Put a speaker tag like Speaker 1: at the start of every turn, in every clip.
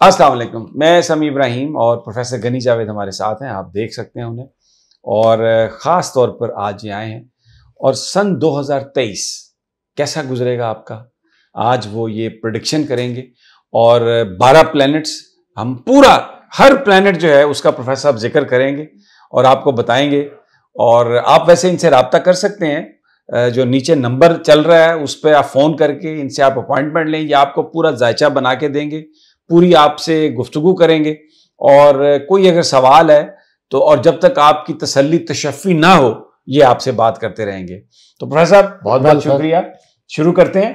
Speaker 1: अस्सलाम वालेकुम। मैं समी इब्राहिम और प्रोफेसर गनी जावेद हमारे साथ हैं, आप देख सकते हैं उन्हें। और ख़ास तौर पर आज ये आए हैं और सन 2023 कैसा गुजरेगा आपका, आज वो ये प्रेडिक्शन करेंगे। और 12 प्लैनेट्स, हम पूरा हर प्लैनेट जो है उसका प्रोफेसर साहब जिक्र करेंगे और आपको बताएंगे। और आप वैसे इनसे रब्ता कर सकते हैं, जो नीचे नंबर चल रहा है उस पर आप फ़ोन करके इनसे आप अपॉइंटमेंट लें, या आपको पूरा जायचा बना के देंगे, पूरी आपसे गुफ्तगू करेंगे। और कोई अगर सवाल है तो, और जब तक आपकी तसल्ली तशफ़ी ना हो, ये आपसे बात करते रहेंगे। तो प्रोफेसर साहब बहुत बहुत शुक्रिया। शुरू करते हैं।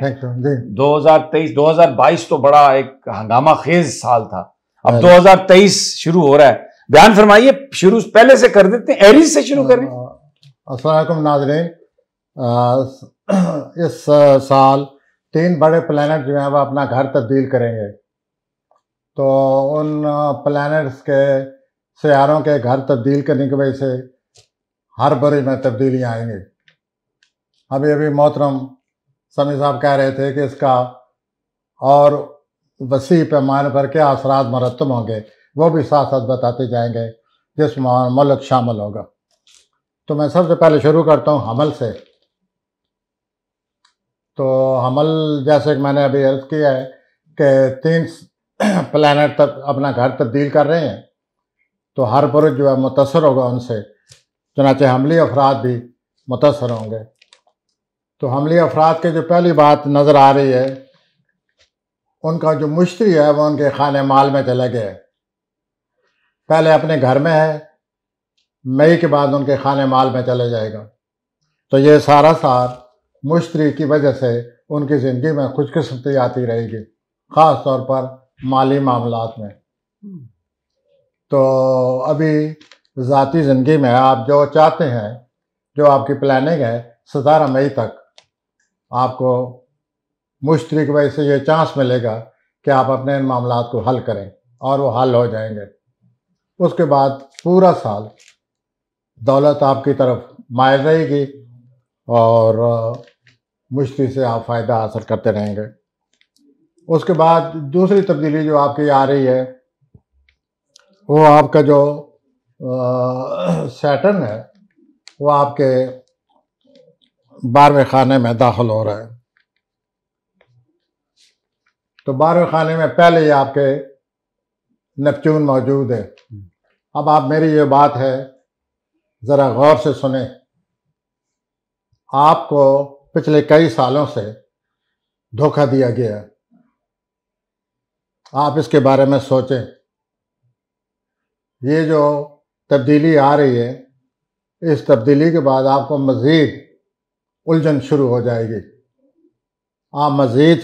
Speaker 1: 2023-2022 तो बड़ा एक हंगामा खेज साल था, अब 2023 शुरू हो रहा है। बयान फरमाइए, शुरू पहले से कर देते हैं, एरीज से शुरू करें।
Speaker 2: अस्सलाम वालेकुम नाज़रीन। इस साल 3 बड़े प्लैनेट जो हैं वो अपना घर तब्दील करेंगे। तो उन प्लैनेट्स के सैयारों के घर तब्दील करने की वजह से हर बरे में तब्दीलियाँ आएंगी। अभी अभी मोहतरम समी साहब कह रहे थे कि इसका और वसी पैमाने पर क्या असरात मरतब होंगे, वो भी साथ साथ बताते जाएंगे जिसमें मुल्क शामिल होगा। तो मैं सबसे पहले शुरू करता हूँ हमल से। तो हमल, जैसे कि मैंने अभी अर्ज़ किया है कि 3 प्लैनेट तक अपना घर तब्दील कर रहे हैं, तो हर बुर्ज जो है मुतासर होगा उनसे, चुनांचे हमली अफराद भी मुतासर होंगे। तो हमली अफराद के जो पहली बात नज़र आ रही है, उनका जो मुश्तरी है वो उनके खाने माल में चला गया है। पहले अपने घर में है, मई के बाद उनके खाने माल में चले जाएगा। तो ये सारा सार मुश्तरी की वजह से उनकी ज़िंदगी में खुशकिस्मती आती रहेगी, ख़ास तौर पर माली मामलात में। तो अभी ज़ाती ज़िंदगी में आप जो चाहते हैं, जो आपकी प्लानिंग है, 17 मई तक आपको मुश्तरी की वजह से ये चांस मिलेगा कि आप अपने इन मामलात को हल करें और वो हल हो जाएंगे। उसके बाद पूरा साल दौलत आपकी तरफ मायल रहेगी और मुश्तरी से आप फ़ायदा हासिल करते रहेंगे। उसके बाद दूसरी तब्दीली जो आपकी आ रही है, वो आपका जो सैटर्न है वो आपके 12वें खाने में दाखिल हो रहा है। तो 12वें खाने में पहले ही आपके नेपच्यून मौजूद है। अब आप मेरी ये बात है ज़रा गौर से सुने। आपको पिछले कई सालों से धोखा दिया गया है, आप इसके बारे में सोचें। ये जो तब्दीली आ रही है, इस तब्दीली के बाद आपको मज़ीद उलझन शुरू हो जाएगी। आप मज़ीद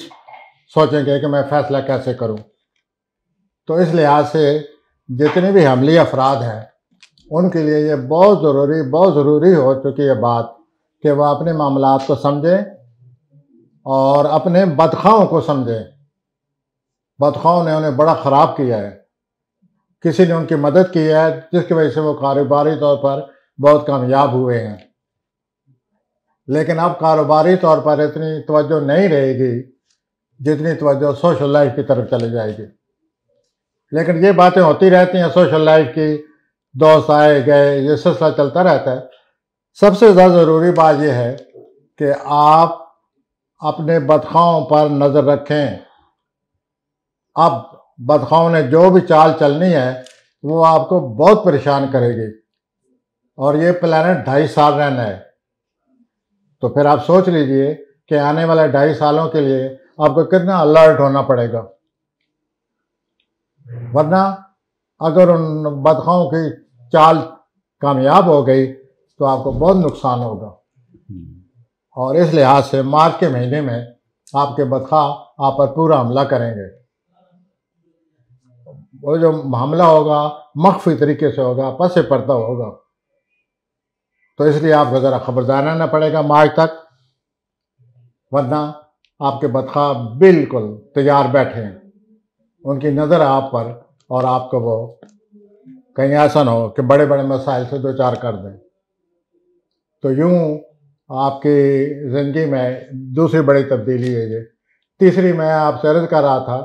Speaker 2: सोचेंगे कि मैं फ़ैसला कैसे करूं। तो इस लिहाज से जितने भी हमली अफराद हैं, उनके लिए ये बहुत ज़रूरी हो चुकी है बात कि वह अपने मामलात को समझें और अपने बदखाओं को समझें। बदखाओं ने उन्हें बड़ा ख़राब किया है, किसी ने उनकी मदद की है जिसकी वजह से वो कारोबारी तौर पर बहुत कामयाब हुए हैं। लेकिन अब कारोबारी तौर पर इतनी तवज्जो नहीं रहेगी जितनी तवज्जो सोशल लाइफ की तरफ चली जाएगी। लेकिन ये बातें होती रहती हैं सोशल लाइफ की, दोस्त आए गए, ये सिलसिला चलता रहता है। सबसे ज़्यादा ज़रूरी बात यह है कि आप अपने बदखाओं पर नज़र रखें। अब बदखाओं ने जो भी चाल चलनी है वो आपको बहुत परेशान करेगी, और ये प्लैनेट 2.5 साल रहना है। तो फिर आप सोच लीजिए कि आने वाले 2.5 सालों के लिए आपको कितना अलर्ट होना पड़ेगा, वरना अगर उन बदखाओं की चाल कामयाब हो गई तो आपको बहुत नुकसान होगा। और इस लिहाज से मार्च के महीने में आपके बदखा आप पर पूरा हमला करेंगे। वो जो हमला होगा मख्फी तरीके से होगा, पसे पर्दा होगा। तो इसलिए आपको ज़रा खबरदार रहना पड़ेगा मार्च तक, वरना आपके बदखा बिल्कुल तैयार बैठे हैं। उनकी नज़र आप पर, और आपको वो कहीं ऐसा ना हो कि बड़े बड़े मसाइल से दो चार कर दें। तो यूँ आपकी ज़िंदगी में दूसरी बड़ी तब्दीली है ये। तीसरी मैं आपसे अर्ज़ कर रहा था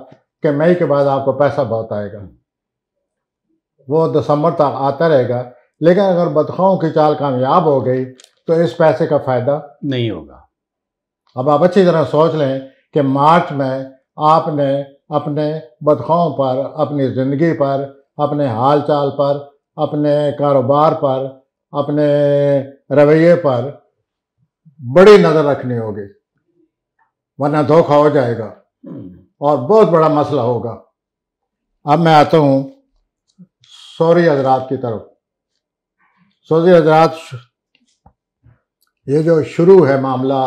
Speaker 2: कि मई के बाद आपको पैसा बहुत आएगा, वो दिसंबर तक आता रहेगा। लेकिन अगर बदखाओं की चाल कामयाब हो गई तो इस पैसे का फ़ायदा
Speaker 1: नहीं होगा।
Speaker 2: अब आप अच्छी तरह सोच लें कि मार्च में आपने अपने बदखाओं पर, अपनी ज़िंदगी पर, अपने हाल चाल पर, अपने कारोबार पर, अपने रवैये पर बड़ी नज़र रखनी होगी, वरना धोखा हो जाएगा और बहुत बड़ा मसला होगा। अब मैं आता हूँ सौरी हजरात की तरफ। सौरी हजरात, ये जो शुरू है मामला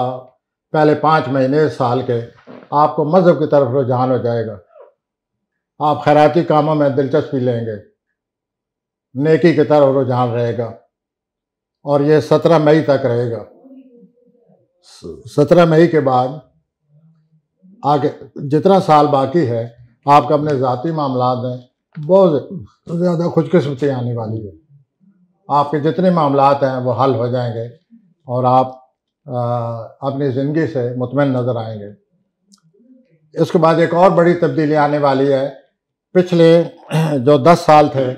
Speaker 2: पहले 5 महीने साल के, आपको मज़हब की तरफ रुझान हो जाएगा, आप खैराती कामों में दिलचस्पी लेंगे, नेकी की तरफ रुझान रहेगा और ये 17 मई तक रहेगा। 17 मई के बाद आगे जितना साल बाकी है आपका अपने ज़ाती मामलात में बहुत ज़्यादा खुशकिस्मती आने वाली है। आपके जितने मामलात हैं वो हल हो जाएंगे और आप अपनी ज़िंदगी से मुतमईन नज़र आएंगे। इसके बाद एक और बड़ी तब्दीली आने वाली है। पिछले जो 10 साल थे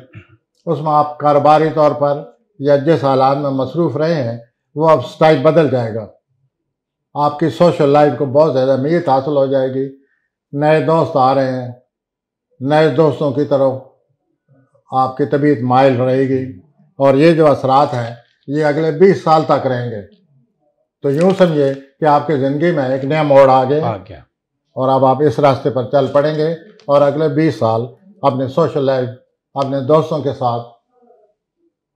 Speaker 2: उसमें आप कारोबारी तौर पर या जिस हालात में मसरूफ़ रहे हैं वो अब स्टाइल बदल जाएगा। आपकी सोशल लाइफ को बहुत ज़्यादा अहमियत हासिल हो जाएगी। नए दोस्त आ रहे हैं, नए दोस्तों की तरफ आपकी तबीयत माइल रहेगी और ये जो असरात हैं ये अगले 20 साल तक रहेंगे। तो यूँ समझिए कि आपकी ज़िंदगी में एक नया मोड़ आ गया और अब आप इस रास्ते पर चल पड़ेंगे और अगले 20 साल अपने सोशल लाइफ, अपने दोस्तों के साथ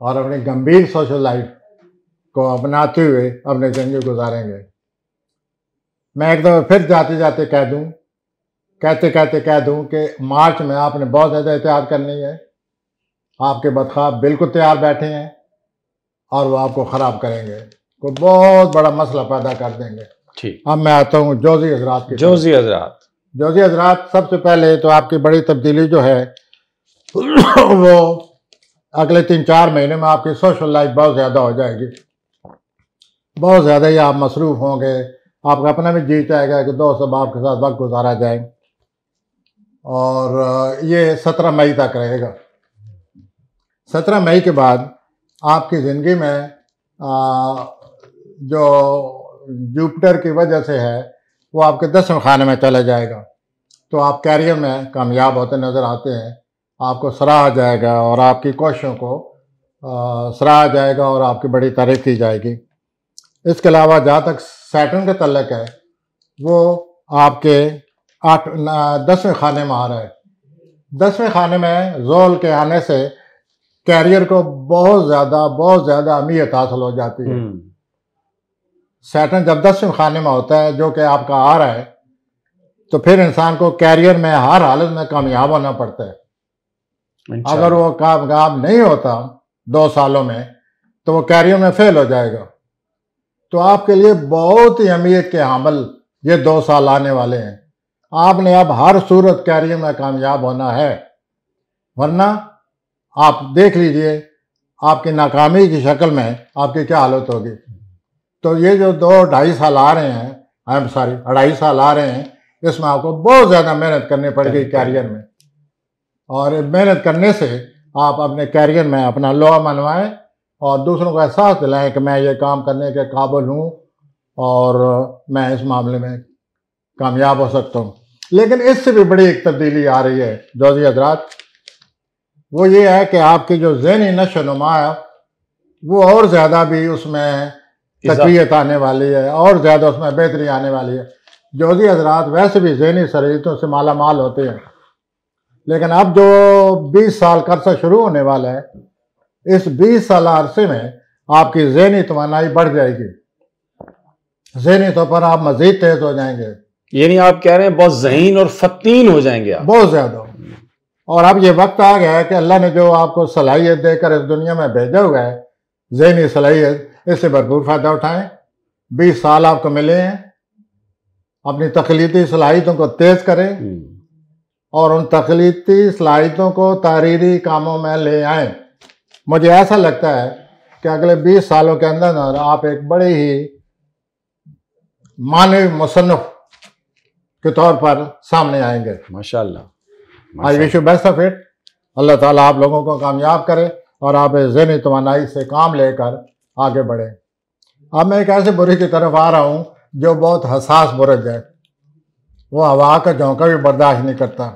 Speaker 2: और अपनी गंभीर सोशल लाइफ को अपनाते हुए अपनी ज़िंदगी गुजारेंगे। मैं एक दफ़ा फिर जाते जाते कह दूं कि मार्च में आपने बहुत ज़्यादा एहतियात करनी है। आपके बदख्वाब बिल्कुल तैयार बैठे हैं और वो आपको ख़राब करेंगे, कोई बहुत बड़ा मसला पैदा कर देंगे।
Speaker 1: ठीक,
Speaker 2: अब मैं आता हूँ जोजी हजरात की।
Speaker 1: जोजी हजरात
Speaker 2: सबसे पहले तो आपकी बड़ी तब्दीली जो है वो अगले 3-4 महीने में आपकी सोशल लाइफ बहुत ज़्यादा हो जाएगी। बहुत ज़्यादा ही आप मसरूफ़ होंगे, आपका अपना भी जी चाहेगा कि दोस्त अब आपके साथ वक्त गुजारा जाए और ये 17 मई तक रहेगा। 17 मई के बाद आपकी ज़िंदगी में जो जुपिटर की वजह से है वो आपके 10वें खाने में चला जाएगा, तो आप कैरियर में कामयाब होते नज़र आते हैं। आपको सराहा जाएगा और आपकी कोशिशों को सराहा जाएगा और आपकी बड़ी तारीफ़ की जाएगी। इसके अलावा जहाँ तक सैटर्न के तल्लक है वो आपके 10वें खाने में आ रहा है। 10वें खाने में ज़ोल के आने से कैरियर को बहुत ज़्यादा अहमियत हासिल हो जाती है। सैटर्न जब 10वें खाने में होता है जो कि आपका आ रहा है, तो फिर इंसान को कैरियर में हर हालत में कामयाब होना पड़ता है। अगर वो कामयाब नहीं होता 2 सालों में तो वो कैरियर में फेल हो जाएगा। तो आपके लिए बहुत ही अहमियत के हामिल ये 2 साल आने वाले हैं। आपने अब हर सूरत कैरियर में कामयाब होना है, वरना आप देख लीजिए आपकी नाकामी की शक्ल में आपकी क्या हालत होगी। तो ये जो 2-2.5 साल आ रहे हैं, 2.5 साल आ रहे हैं, इसमें आपको बहुत ज़्यादा मेहनत करनी पड़ेगी कैरियर में, और मेहनत करने से आप अपने कैरियर में अपना लोहा मनवाएं और दूसरों को एहसास दिलाएं कि मैं ये काम करने के काबिल हूँ और मैं इस मामले में कामयाब हो सकता हूँ। लेकिन इससे भी बड़ी एक तब्दीली आ रही है जोजी हजरात, वो ये है कि आपकी जो ज़हनी नशोनुमा है वो और ज़्यादा भी उसमें तक़वियत आने वाली है और ज़्यादा उसमें बेहतरी आने वाली है। जोजी हजरात वैसे भी ज़हनी सलीक़ों से माला माल होते हैं, लेकिन अब जो 20 साल का अरसा शुरू होने वाला है, इस 20 साल अरसे में आपकी ज़हनी तवानाई बढ़ जाएगी, ज़हनी तौर पर आप मज़ीद तेज़ हो जाएंगे।
Speaker 1: यानी आप कह रहे हैं बहुत ज़हीन और फतीन हो जाएंगे आप, बहुत ज़्यादा।
Speaker 2: और अब ये वक्त आ गया है कि अल्लाह ने जो आपको सलाहियत देकर इस दुनिया में भेजा हुआ है, ज़हनी सलाहियत, इससे भरपूर फ़ायदा उठाएं। 20 साल आपको मिले हैं, अपनी तख्लीकी सलाहियतों को तेज़ करें और उन तख्लीकी सलाहियतों को तारीरी कामों में ले आएं। मुझे ऐसा लगता है कि अगले 20 सालों के अंदर आप एक बड़े ही मानव मुसन्निफ के तौर पर सामने आएंगे।
Speaker 1: माशाअल्लाह।
Speaker 2: I wish you best of it. अल्लाह ताला आप लोगों को कामयाब करे और आप ज़हनी तवानाई से काम लेकर आगे बढ़े। अब मैं एक ऐसे बुरे की तरफ आ रहा हूँ जो बहुत हसास बुरज है। वो हवा का झोंका भी बर्दाश्त नहीं करता।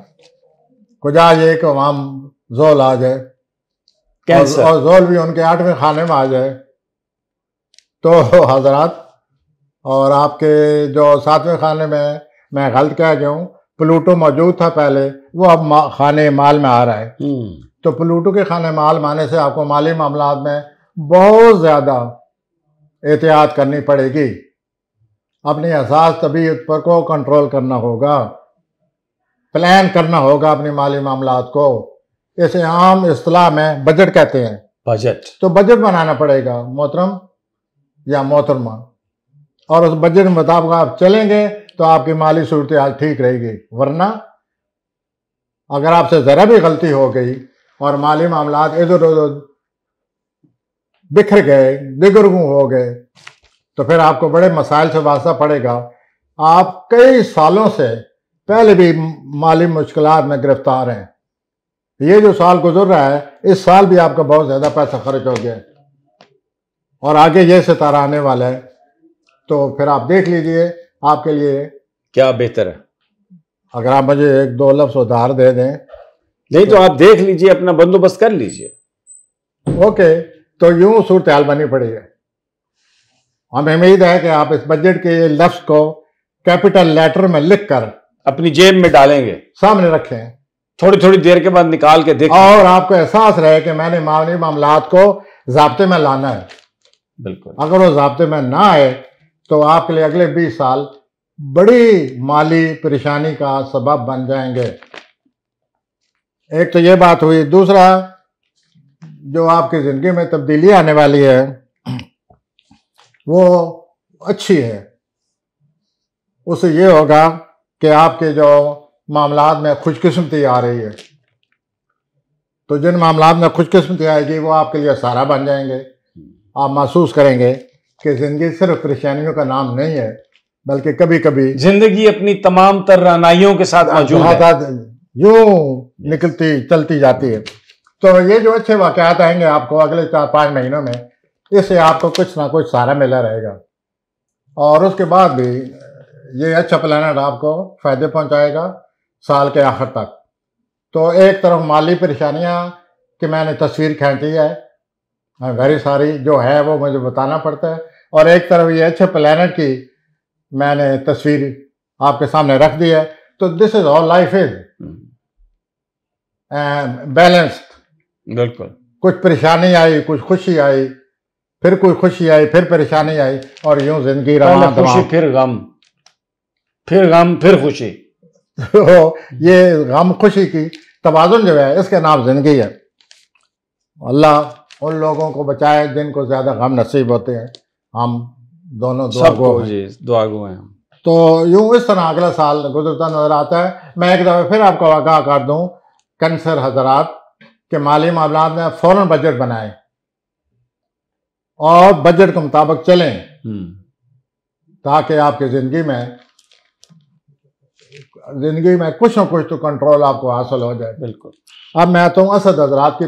Speaker 2: कुछ आज एक वहाँ जोल आ जाए और जोल भी उनके 8वें खाने में आ जाए तो हजरात, और आपके जो 7वें खाने में मैं गलत कह गया हूँ, प्लूटो मौजूद था पहले, वो अब खाने माल में आ रहा है। तो प्लूटो के खाने माल में आने से आपको माली मामलात में बहुत ज़्यादा एहतियात करनी पड़ेगी। अपनी एहसास तबीयत पर को कंट्रोल करना होगा, प्लान करना होगा अपनी माली मामलात को। इसे आम इस्तिलाह में बजट कहते हैं।
Speaker 1: बजट,
Speaker 2: तो बजट बनाना पड़ेगा मोहतरम या मोहतरमा, और उस बजट के मुताबिक आप चलेंगे तो आपकी माली सूरत हाल ठीक रहेगी। वरना अगर आपसे ज़रा भी गलती हो गई और माली मामलात इधर उधर बिखर गए, दिगरगू हो गए, तो फिर आपको बड़े मसाइल से वास्ता पड़ेगा। आप कई सालों से पहले भी माली मुश्किलात में गिरफ्तार हैं। ये जो साल गुजर रहा है, इस साल भी आपका बहुत ज़्यादा पैसा खर्च हो गया और आगे ये सितारा आने वाला है। तो फिर आप देख लीजिए आपके लिए
Speaker 1: क्या बेहतर है।
Speaker 2: अगर आप मुझे 1-2 लफ्ज़ उधार दे दें।
Speaker 1: नहीं तो आप देख लीजिए, अपना बंदोबस्त कर लीजिए।
Speaker 2: ओके, तो यूं सूरत हाल बनी पड़ी है। हमें उम्मीद है कि आप इस बजट के लफ्ज़ को कैपिटल लेटर में लिखकर
Speaker 1: अपनी जेब में डालेंगे,
Speaker 2: सामने रखें,
Speaker 1: थोड़ी थोड़ी देर के बाद निकाल के देखें,
Speaker 2: और आपको एहसास रहे कि मैंने माली मामलात को ज़ाब्ते में लाना है।
Speaker 1: बिल्कुल।
Speaker 2: अगर वो ज़ाब्ते में ना आए तो आपके लिए अगले 20 साल बड़ी माली परेशानी का सबब बन जाएंगे। एक तो ये बात हुई। दूसरा, जो आपकी ज़िंदगी में तब्दीली आने वाली है वो अच्छी है। उससे ये होगा कि आपके जो मामलात में खुशकिस्मती आ रही है, तो जिन मामलात में खुशकिस्मती आएगी वो आपके लिए सहारा बन जाएंगे। आप महसूस करेंगे कि ज़िंदगी सिर्फ परेशानियों का नाम नहीं है, बल्कि कभी कभी
Speaker 1: जिंदगी अपनी तमाम तरानाइयों के साथ मौजूद है,
Speaker 2: यूं निकलती चलती जाती है। तो ये जो अच्छे वाक़यात आएंगे आपको अगले 4-5 महीनों में, इससे आपको कुछ ना कुछ सहारा मिला रहेगा। और उसके बाद भी ये अच्छा प्लानट आपको फ़ायदे पहुंचाएगा साल के आखिर तक। तो एक तरफ माली परेशानियां कि मैंने तस्वीर खींची है, वेरी सारी जो है वो मुझे बताना पड़ता है, और एक तरफ ये अच्छे प्लानट की मैंने तस्वीर आपके सामने रख दी है। तो this is all life is balanced.
Speaker 1: बिल्कुल।
Speaker 2: कुछ परेशानी आई, कुछ खुशी आई, फिर कोई खुशी आई, फिर परेशानी आई, और यूं जिंदगी रहा,
Speaker 1: खुशी फिर गम, फिर गम फिर खुशी।
Speaker 2: तो ये गम खुशी की तवाज़ुन जो है, इसका नाम जिंदगी है। अल्लाह उन लोगों को बचाए जिनको ज्यादा गम नसीब होते हैं। हम दोनों
Speaker 1: दुआ गो हैं।
Speaker 2: तो यूं इस तरह अगला साल गुजरता नजर आता है। मैं एक दफ़ा फिर आपको आगाह कर दूं कैंसर हजरात के माली मामलात में फौरन बजट बनाएं और बजट के मुताबिक चलें, ताकि आपकी ज़िंदगी में कुछ न कुछ तो कंट्रोल आपको हासिल हो जाए।
Speaker 1: बिल्कुल।
Speaker 2: अब मैं आता हूँ असद हजरात की।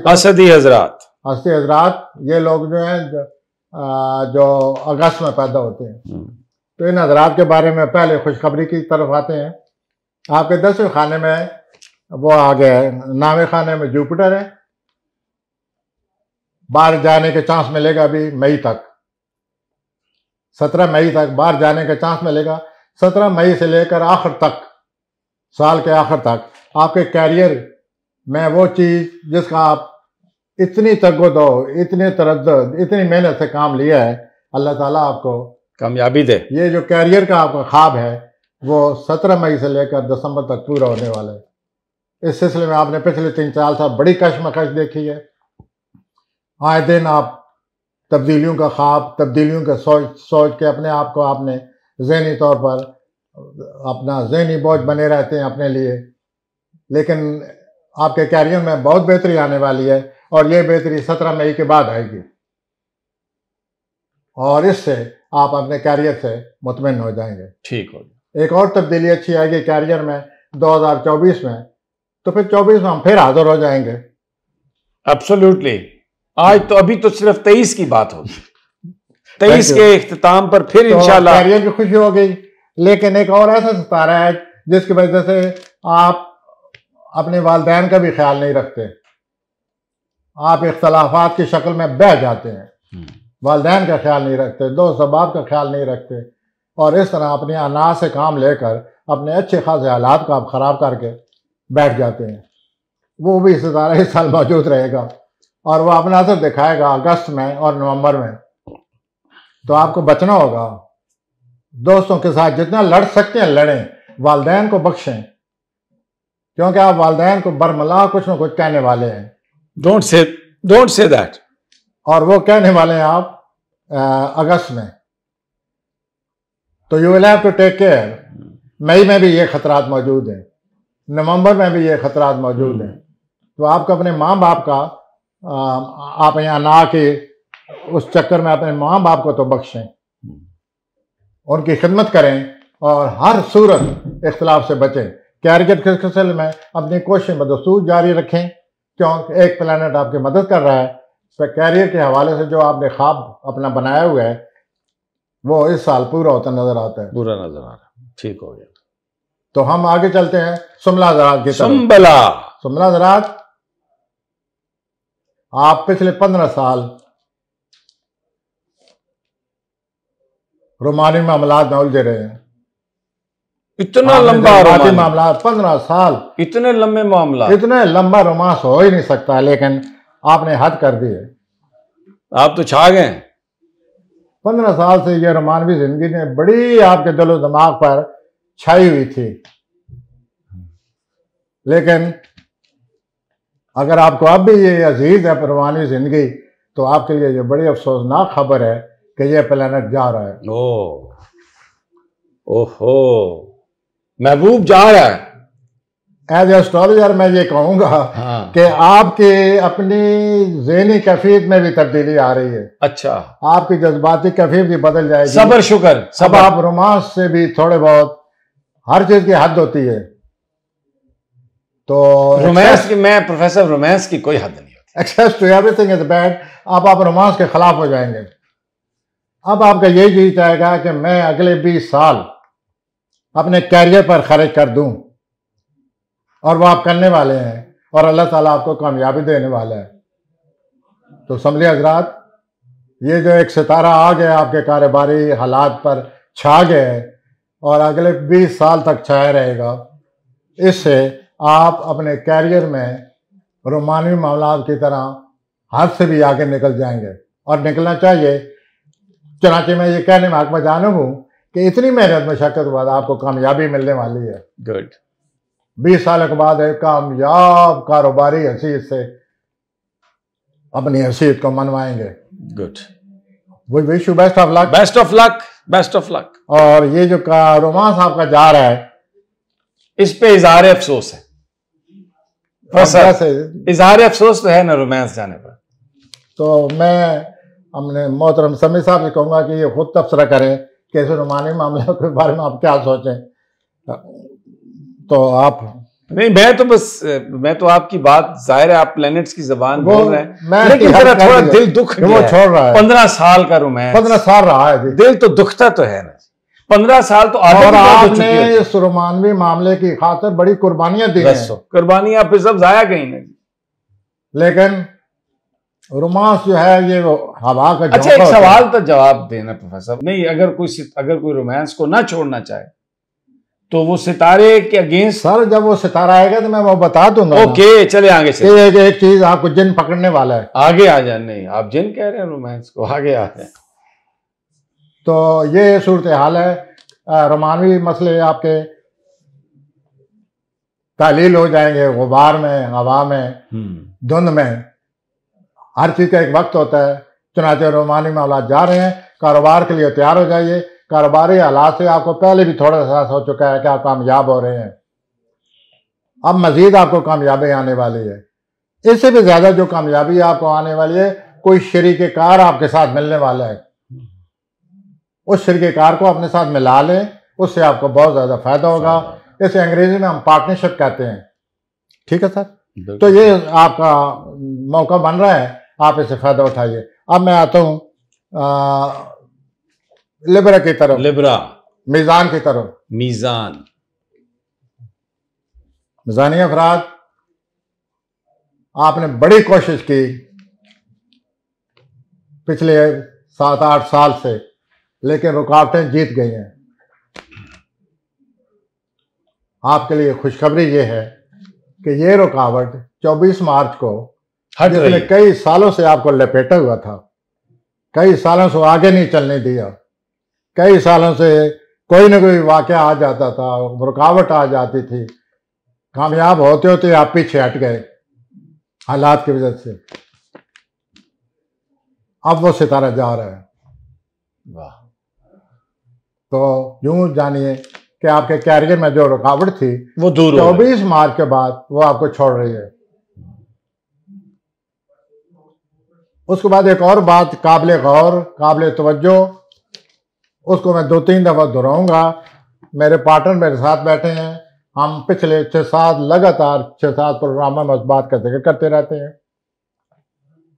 Speaker 1: असदी हजरात ये लोग जो हैं जो अगस्त में पैदा होते हैं। तो इन हजरात के बारे में पहले खुशखबरी की तरफ आते हैं। आपके 10वें खाने में वो आ गया है, 9वें खाने में जुपिटर है। बाहर जाने के चांस मिलेगा अभी मई तक, 17 मई तक बाहर जाने का चांस मिलेगा। 17 मई से लेकर आखिर तक, साल के आखिर तक आपके कैरियर में वो चीज़ जिसका आप इतनी तगदो, इतनी तरद्दुद, इतनी मेहनत से काम लिया है, अल्लाह ताला आपको कामयाबी दे। ये
Speaker 2: जो कैरियर का आपका ख्वाब है वो 17 मई से लेकर दिसंबर तक पूरा होने वाला है। इस सिलसिले में आपने पिछले 3-4 साल बड़ी कशमकश देखी है। आए दिन आप तब्दीलियों का ख्वाब, तब्दीलियों का सोच के अपने आप को आपने ज़हनी तौर पर अपना ज़हनी बोझ बने रहते हैं अपने लिए। लेकिन आपके कैरियर में बहुत बेहतरी आने वाली है, और ये बेहतरी 17 मई के बाद आएगी, और इससे आप अपने कैरियर से मुतमईन हो जाएंगे।
Speaker 1: ठीक हो।
Speaker 2: एक और तब्दीली अच्छी आएगी कैरियर में 2024 में। तो तो फिर 24 में हम फिर हाजिर हो जाएंगे।
Speaker 1: एब्सोल्युटली। आज तो अभी तो सिर्फ 23 की बात होगी, 23 के इख्तिताम पर फिर
Speaker 2: तो
Speaker 1: इंशाल्लाह
Speaker 2: कैरियर की खुशी हो गई। लेकिन एक और ऐसा सितारा है जिसकी वजह से आप अपने वालिदैन का भी ख्याल नहीं रखते, आप इख्तलाफात की शक्ल में बह जाते हैं, वालिदैन का ख्याल नहीं रखते, दोस्त अहबाब का ख्याल नहीं रखते, और इस तरह अपनी अना से काम लेकर अपने अच्छे खासे हालात को आप ख़राब करके बैठ जाते हैं। वो भी सितारा इस साल मौजूद रहेगा और वो अपना असर दिखाएगा अगस्त में और नवंबर में। तो आपको बचना होगा, दोस्तों के साथ जितना लड़ सकते हैं लड़ें, वालिदैन को बख्शें, क्योंकि आप वालिदैन को बरमला कुछ ना कुछ कहने वाले हैं।
Speaker 1: Don't say that.
Speaker 2: और वो कहने वाले हैं आप अगस्त में, तो you will have to take care. मई में भी ये खतरात मौजूद हैं, नवंबर में भी ये खतरात मौजूद हैं। तो आपको अपने माँ बाप का आप यहाँ ना कि उस चक्कर में अपने माँ बाप को तो बख्शें, उनकी खिदमत करें और हर सूरत इख्तलाफ से बचें। कैरियर के सिलसिले में अपनी कोशिश बदस्तूर जारी रखें, क्योंकि एक प्लैनेट आपकी मदद कर रहा है। तो कैरियर के हवाले से जो आपने ख्वाब अपना बनाया हुआ है वो इस साल पूरा होता नजर आता है।
Speaker 1: पूरा नजर आ रहा है, ठीक हो गया।
Speaker 2: तो हम आगे चलते हैं सुमला ज़राअत की
Speaker 1: तरफ।
Speaker 2: सुमला ज़राअत, आप पिछले 15 साल रोमानी मामलात में उलझे रहे हैं।
Speaker 1: इतना लंबा
Speaker 2: मामला, 15 साल,
Speaker 1: इतने लंबे मामला,
Speaker 2: इतने लंबा रोमांस हो ही नहीं सकता, लेकिन आपने हद कर दी है।
Speaker 1: आप तो छा गए।
Speaker 2: 15 साल से ये रोमानवी जिंदगी ने बड़ी आपके दिलो दिमाग पर छाई हुई थी, लेकिन अगर आपको अब भी ये अजीज है रोमानवी जिंदगी, तो आपके लिए ये बड़ी अफसोसनाक खबर है कि ये प्लेनेट जा रहा है।
Speaker 1: ओहो, महबूब जा रहा है।
Speaker 2: एज एस्ट्रोलॉजर मैं ये कहूँगा कि आपके अपनी ज़हनी कैफियत में भी तब्दीली आ रही है।
Speaker 1: अच्छा,
Speaker 2: आपकी जज्बाती कैफियत भी बदल जाएगी।
Speaker 1: सबर शुक्र,
Speaker 2: सब आप रोमांस से भी थोड़े बहुत, हर चीज की हद होती है। तो
Speaker 1: रोमांस की, मैं प्रोफेसर, रोमांस की कोई हद नहीं होती।
Speaker 2: Excess to everything is bad. आप रोमांस के खिलाफ हो जाएंगे। अब आपका यही जी चाहेगा कि मैं अगले 20 साल अपने कैरियर पर खर्च कर दूं, और वो आप करने वाले हैं, और अल्लाह ताला आपको कामयाबी देने वाला है। तो असम्बली हज़रात, ये जो एक सितारा आ गया आपके कारोबारी हालात पर छा गया है और अगले 20 साल तक छाया रहेगा, इससे आप अपने कैरियर में रोमानी मामलात की तरह हद से भी आगे निकल जाएंगे, और निकलना चाहिए। चनाचे मैं ये कहने में हक में जानू हूँ कि इतनी मेहनत मशक्क़त के बाद आपको कामयाबी मिलने वाली है।
Speaker 1: गुड।
Speaker 2: 20 साल के बाद एक कामयाब कारोबारी हैसियत से अपनी हैसियत को मनवाएंगे।
Speaker 1: Good.
Speaker 2: We wish you best of luck.
Speaker 1: Best of luck, best of luck.
Speaker 2: और ये जो रोमांस आपका जा रहा है, इस
Speaker 1: पे इजहार अफसोस है। इजहार अफसोस तो है ना रोमांस जाने पर।
Speaker 2: तो मैं हमने मोहतरम समी साहब से कहूँगा कि ये खुद तबसरा करें कि इस रोमानी मामले के बारे में आप क्या सोचें। तो आप
Speaker 1: नहीं, मैं तो आपकी बात जाहिर है, आप प्लैनेट्स की जबान बोल रहे हैं, लेकिन थोड़ा दिल दुख
Speaker 2: वो छोड़ रहा है।
Speaker 1: 15 साल का रोमांस,
Speaker 2: 15 साल रहा है,
Speaker 1: दिल तो दुखता तो है ना। 15 साल तो
Speaker 2: और आपने इस रोमानवी मामले की खातिर बड़ी कुर्बानियां दी हैं।
Speaker 1: कुर्बानियां फिर सब जाया गई ना।
Speaker 2: लेकिन रोमांस जो है ये हवा का।
Speaker 1: अच्छा, एक सवाल तो जवाब देना प्रोफेसर। नहीं, अगर कोई रोमांस को ना छोड़ना चाहे तो वो सितारे के अगेंस्ट।
Speaker 2: सर, जब वो सितारा आएगा तो मैं वो बता दूंगा।
Speaker 1: ओके, चले आगे चले।
Speaker 2: एक चीज आपको जिन पकड़ने वाला है।
Speaker 1: आगे आ जाए। नहीं, आप जिन कह रहे हैं रोमांस को, आगे आ जाए।
Speaker 2: तो ये सूरत हाल है। रोमानवी मसले आपके तालील हो जाएंगे, गुबार में, हवा में, धुंध में। हर चीज का एक वक्त होता है। चुनाचे रोमानी मामला जा रहे हैं, कारोबार के लिए तैयार हो जाइए। कारोबारी हालात से आपको पहले भी थोड़ा सा हो चुका है कि आप कामयाब हो रहे हैं, अब मजीद आपको कामयाबी आने वाली है। इससे भी ज्यादा जो कामयाबी आपको आने वाली है, कोई शरीके कार आपके साथ मिलने वाला है। उस शरीके कार को अपने साथ मिला लें, उससे आपको बहुत ज्यादा फायदा होगा। इसे अंग्रेजी में हम पार्टनरशिप कहते हैं। ठीक है सर, तो ये आपका मौका बन रहा है, आप इसे फायदा उठाइए। अब मैं आता हूँ लिब्रा की तरफ,
Speaker 1: लिब्रा,
Speaker 2: मीज़ान की तरफ।
Speaker 1: मीज़ान,
Speaker 2: मीज़ानी अफराद, आपने बड़ी कोशिश की पिछले 7-8 साल से, लेकिन रुकावटें जीत गई हैं। आपके लिए खुशखबरी ये है कि ये रुकावट 24 मार्च को, जिसने कई सालों से आपको लपेटा हुआ था, कई सालों से आगे नहीं चलने दिया, कई सालों से कोई ना कोई वाकया आ जाता था, रुकावट आ जाती थी, कामयाब होते होते आप पीछे हट गए हालात की वजह से। अब वो सितारा जा रहा है।
Speaker 1: वाह।
Speaker 2: तो यूं जानिए कि आपके कैरियर में जो रुकावट थी
Speaker 1: वो दूर
Speaker 2: 24 मार्च के बाद वो आपको छोड़ रही है। उसके बाद एक और बात काबिल गौर, काबिल तवज्जो, उसको मैं 2-3 दफा दोहराऊंगा। मेरे पार्टनर मेरे साथ बैठे हैं, हम पिछले 6-7 लगातार 6-7 प्रोग्रामों में उस बात का जिक्र करते रहते हैं।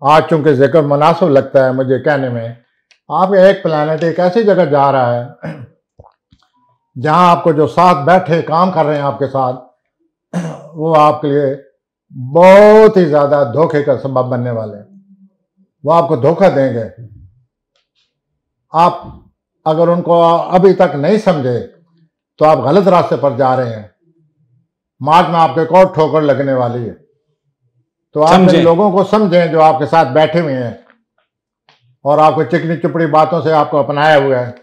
Speaker 2: आज चूंकि जिक्र मुनासिब लगता है मुझे कहने में, आप एक प्लैनेट एक ऐसी जगह जा रहा है जहां आपको जो साथ बैठे काम कर रहे हैं आपके साथ, वो आपके लिए बहुत ही ज्यादा धोखे का सबब बनने वाले हैं। वो आपको धोखा देंगे। आप अगर उनको अभी तक नहीं समझे तो आप गलत रास्ते पर जा रहे हैं। मार्च में आपको एक और ठोकर लगने वाली है। तो आप इन लोगों को समझें जो आपके साथ बैठे हुए हैं और आपको चिकनी चुपड़ी बातों से आपको अपनाया हुआ है।